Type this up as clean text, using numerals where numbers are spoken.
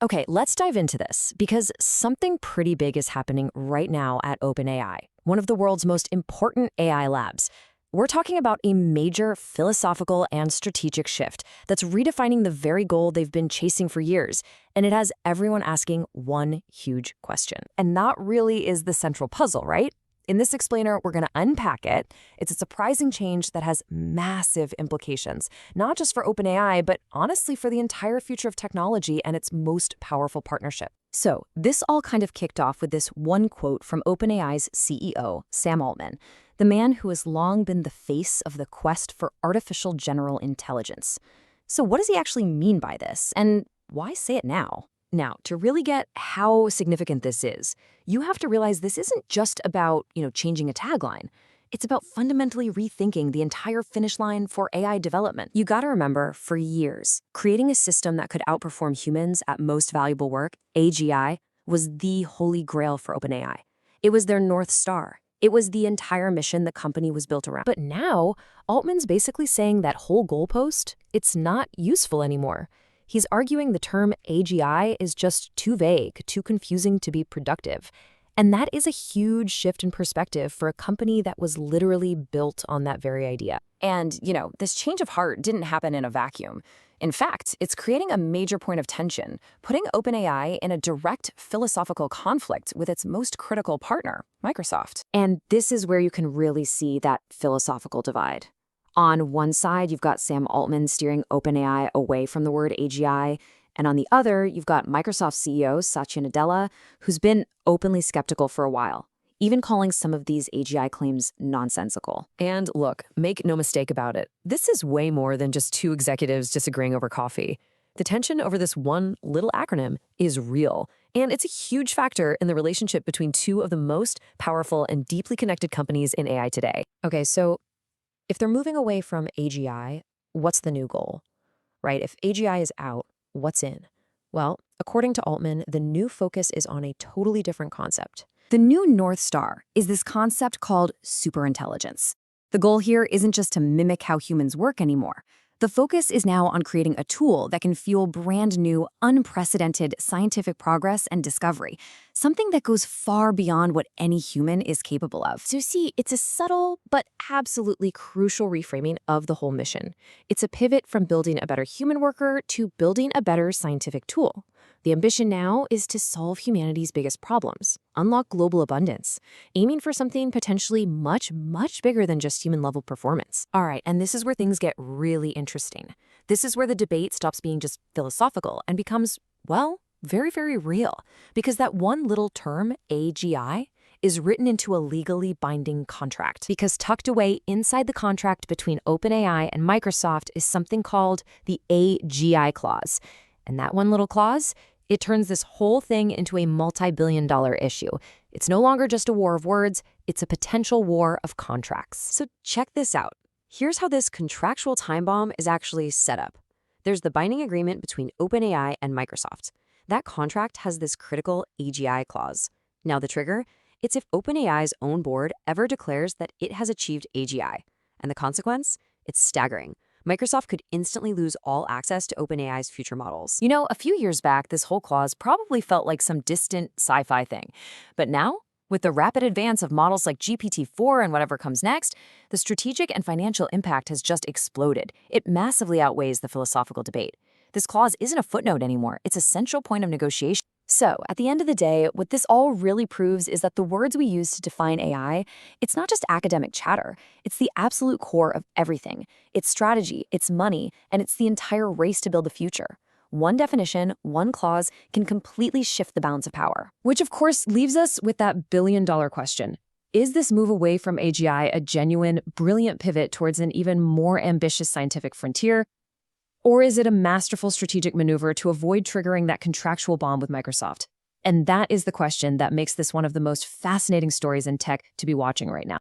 Okay, let's dive into this because something pretty big is happening right now at OpenAI, one of the world's most important AI labs. We're talking about a major philosophical and strategic shift that's redefining the very goal they've been chasing for years, and it has everyone asking one huge question. And that really is the central puzzle, right? In this explainer, we're going to unpack it. It's a surprising change that has massive implications, not just for OpenAI, but honestly for the entire future of technology and its most powerful partnership. So this all kind of kicked off with this one quote from OpenAI's CEO, Sam Altman, the man who has long been the face of the quest for artificial general intelligence. So what does he actually mean by this, and why say it now? Now, to really get how significant this is, you have to realize this isn't just about, changing a tagline. It's about fundamentally rethinking the entire finish line for AI development. You gotta remember, for years, creating a system that could outperform humans at most valuable work, AGI, was the holy grail for OpenAI. It was their North Star. It was the entire mission the company was built around. But now, Altman's basically saying that whole goalpost, it's not useful anymore. He's arguing the term AGI is just too vague, too confusing to be productive. And that is a huge shift in perspective for a company that was literally built on that very idea. And, this change of heart didn't happen in a vacuum. In fact, it's creating a major point of tension, putting OpenAI in a direct philosophical conflict with its most critical partner, Microsoft. And this is where you can really see that philosophical divide. On one side, you've got Sam Altman steering OpenAI away from the word AGI, and on the other, you've got Microsoft CEO Satya Nadella, who's been openly skeptical for a while, even calling some of these AGI claims nonsensical. And look, make no mistake about it, this is way more than just two executives disagreeing over coffee. The tension over this one little acronym is real, and it's a huge factor in the relationship between two of the most powerful and deeply connected companies in AI today. Okay, so if they're moving away from AGI, what's the new goal, right? If AGI is out, what's in? Well, according to Altman, the new focus is on a totally different concept. The new North Star is this concept called superintelligence. The goal here isn't just to mimic how humans work anymore. The focus is now on creating a tool that can fuel brand new, unprecedented scientific progress and discovery, something that goes far beyond what any human is capable of. So see, it's a subtle but absolutely crucial reframing of the whole mission. It's a pivot from building a better human worker to building a better scientific tool. The ambition now is to solve humanity's biggest problems, unlock global abundance, aiming for something potentially much, much bigger than just human-level performance. All right, and this is where things get really interesting. This is where the debate stops being just philosophical and becomes, well, very, very real. Because that one little term, AGI, is written into a legally binding contract. Because tucked away inside the contract between OpenAI and Microsoft is something called the AGI clause. And that one little clause, it turns this whole thing into a multi-billion-dollar issue. It's no longer just a war of words, it's a potential war of contracts. So check this out. Here's how this contractual time bomb is actually set up. There's the binding agreement between OpenAI and Microsoft. That contract has this critical AGI clause. Now the trigger? It's if OpenAI's own board ever declares that it has achieved AGI. And the consequence? It's staggering. Microsoft could instantly lose all access to OpenAI's future models. A few years back, this whole clause probably felt like some distant sci-fi thing. But now, with the rapid advance of models like GPT-4 and whatever comes next, the strategic and financial impact has just exploded. It massively outweighs the philosophical debate. This clause isn't a footnote anymore. It's a central point of negotiation. So, at the end of the day, what this all really proves is that the words we use to define AI, it's not just academic chatter. It's the absolute core of everything. It's strategy, it's money, and it's the entire race to build the future. One definition, one clause, can completely shift the balance of power. Which, of course, leaves us with that billion-dollar question. Is this move away from AGI a genuine, brilliant pivot towards an even more ambitious scientific frontier? Or is it a masterful strategic maneuver to avoid triggering that contractual bomb with Microsoft? And that is the question that makes this one of the most fascinating stories in tech to be watching right now.